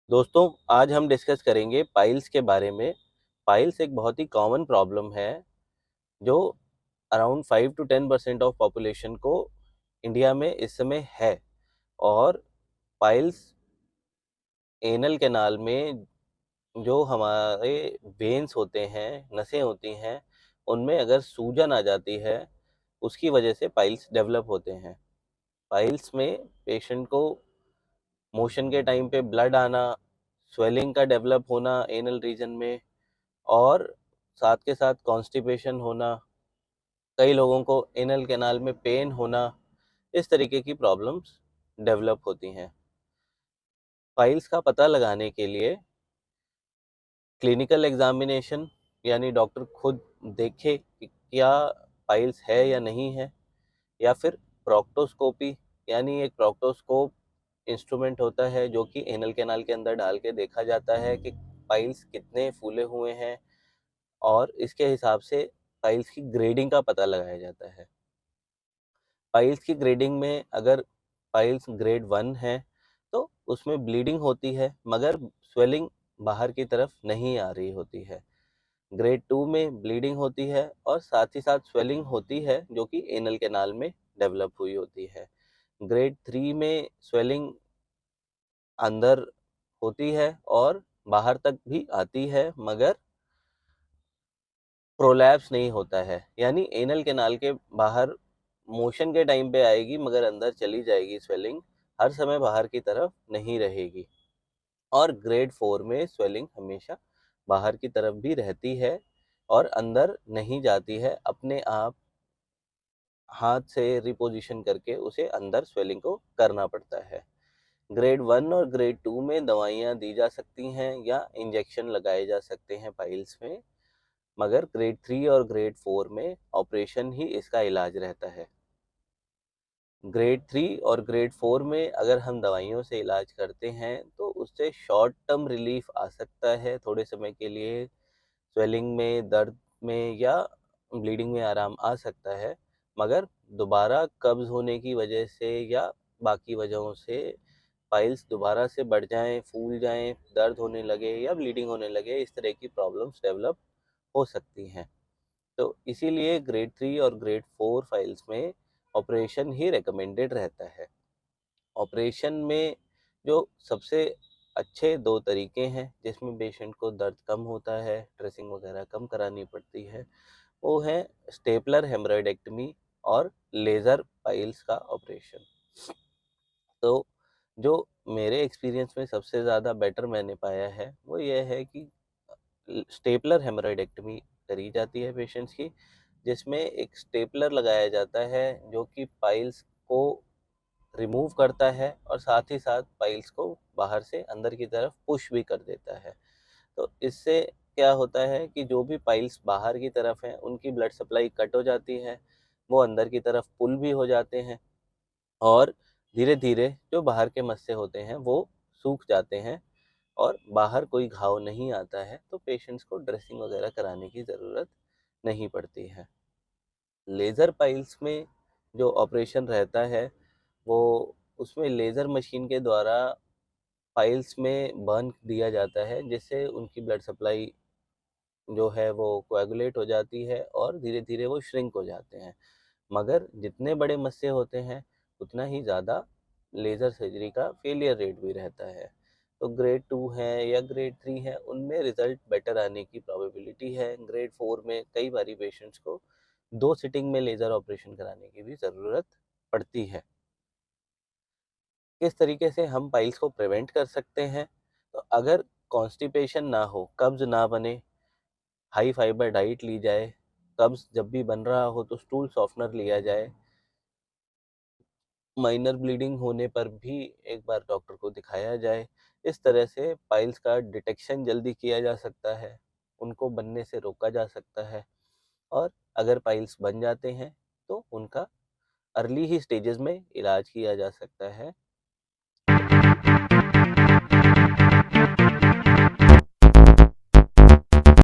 दोस्तों, आज हम डिस्कस करेंगे पाइल्स के बारे में। पाइल्स एक बहुत ही कॉमन प्रॉब्लम है जो अराउंड 5 टू 10% ऑफ पॉपुलेशन को इंडिया में इस समय है। और पाइल्स एनल कैनाल में जो हमारे वेन्स होते हैं, नसें होती हैं, उनमें अगर सूजन आ जाती है, उसकी वजह से पाइल्स डेवलप होते हैं। पाइल्स में पेशेंट को मोशन के टाइम पे ब्लड आना, स्वेलिंग का डेवलप होना एनल रीजन में, और साथ के साथ कॉन्स्टिपेशन होना, कई लोगों को एनल कैनाल में पेन होना, इस तरीके की प्रॉब्लम्स डेवलप होती हैं। पाइल्स का पता लगाने के लिए क्लिनिकल एग्जामिनेशन, यानी डॉक्टर खुद देखे कि क्या पाइल्स है या नहीं है, या फिर प्रोक्टोस्कोपी, यानी एक प्रोक्टोस्कोप इंस्ट्रूमेंट होता है जो कि एनल कैनाल के अंदर डाल के देखा जाता है कि पाइल्स कितने फूले हुए हैं, और इसके हिसाब से पाइल्स की ग्रेडिंग का पता लगाया जाता है। पाइल्स की ग्रेडिंग में अगर पाइल्स ग्रेड 1 है तो उसमें ब्लीडिंग होती है, मगर स्वेलिंग बाहर की तरफ नहीं आ रही होती है। ग्रेड 2 में ब्लीडिंग होती है और साथ ही साथ स्वेलिंग होती है जो कि एनल कैनाल में डेवलप हुई होती है। ग्रेड 3 में स्वेलिंग अंदर होती है और बाहर तक भी आती है, मगर प्रोलैप्स नहीं होता है, यानी एनल कैनाल के बाहर मोशन के टाइम पे आएगी मगर अंदर चली जाएगी स्वेलिंग, हर समय बाहर की तरफ नहीं रहेगी। और ग्रेड 4 में स्वेलिंग हमेशा बाहर की तरफ भी रहती है और अंदर नहीं जाती है, अपने आप हाथ से रिपोजिशन करके उसे अंदर स्वेलिंग को करना पड़ता है। ग्रेड 1 और ग्रेड 2 में दवाइयाँ दी जा सकती हैं या इंजेक्शन लगाए जा सकते हैं पाइल्स में, मगर ग्रेड 3 और ग्रेड 4 में ऑपरेशन ही इसका इलाज रहता है। ग्रेड 3 और ग्रेड 4 में अगर हम दवाइयों से इलाज करते हैं तो उससे शॉर्ट टर्म रिलीफ आ सकता है, थोड़े समय के लिए स्वेलिंग में, दर्द में या ब्लीडिंग में आराम आ सकता है, मगर दोबारा कब्ज़ होने की वजह से या बाकी वजहों से पाइल्स दोबारा से बढ़ जाएँ, फूल जाएँ, दर्द होने लगे या ब्लीडिंग होने लगे, इस तरह की प्रॉब्लम्स डेवलप हो सकती हैं। तो इसीलिए ग्रेड 3 और ग्रेड 4 फाइल्स में ऑपरेशन ही रिकमेंडेड रहता है। ऑपरेशन में जो सबसे अच्छे 2 तरीके हैं जिसमें पेशेंट को दर्द कम होता है, ड्रेसिंग वगैरह कम करानी पड़ती है, वो है स्टेपलर हेमरॉइडेक्टमी और लेज़र पाइल्स का ऑपरेशन। तो जो मेरे एक्सपीरियंस में सबसे ज़्यादा बेटर मैंने पाया है वो ये है कि स्टेपलर हेमरॉइडेक्टमी करी जाती है पेशेंट्स की, जिसमें एक स्टेपलर लगाया जाता है जो कि पाइल्स को रिमूव करता है और साथ ही साथ पाइल्स को बाहर से अंदर की तरफ पुश भी कर देता है। तो इससे क्या होता है कि जो भी पाइल्स बाहर की तरफ हैं उनकी ब्लड सप्लाई कट हो जाती है, वो अंदर की तरफ पुल भी हो जाते हैं, और धीरे धीरे जो बाहर के मस्से होते हैं वो सूख जाते हैं और बाहर कोई घाव नहीं आता है, तो पेशेंट्स को ड्रेसिंग वगैरह कराने की ज़रूरत नहीं पड़ती है। लेज़र पाइल्स में जो ऑपरेशन रहता है वो, उसमें लेज़र मशीन के द्वारा पाइल्स में बर्न दिया जाता है, जिससे उनकी ब्लड सप्लाई जो है वो कोएगुलेट हो जाती है और धीरे धीरे वो श्रिंक हो जाते हैं। मगर जितने बड़े मस्से होते हैं उतना ही ज़्यादा लेज़र सर्जरी का फेलियर रेट भी रहता है। तो ग्रेड 2 है या ग्रेड 3 है उनमें रिज़ल्ट बेटर आने की प्रोबेबिलिटी है। ग्रेड 4 में कई बारी पेशेंट्स को 2 सिटिंग में लेज़र ऑपरेशन कराने की भी ज़रूरत पड़ती है। किस तरीके से हम पाइल्स को प्रिवेंट कर सकते हैं? तो अगर कॉन्स्टिपेशन ना हो, कब्ज़ ना बने, हाई फाइबर डाइट ली जाए, कब्ज़ जब भी बन रहा हो तो स्टूल सॉफ्टनर लिया जाए, माइनर ब्लीडिंग होने पर भी एक बार डॉक्टर को दिखाया जाए। इस तरह से पाइल्स का डिटेक्शन जल्दी किया जा सकता है, उनको बनने से रोका जा सकता है, और अगर पाइल्स बन जाते हैं तो उनका अर्ली ही स्टेजेस में इलाज किया जा सकता है।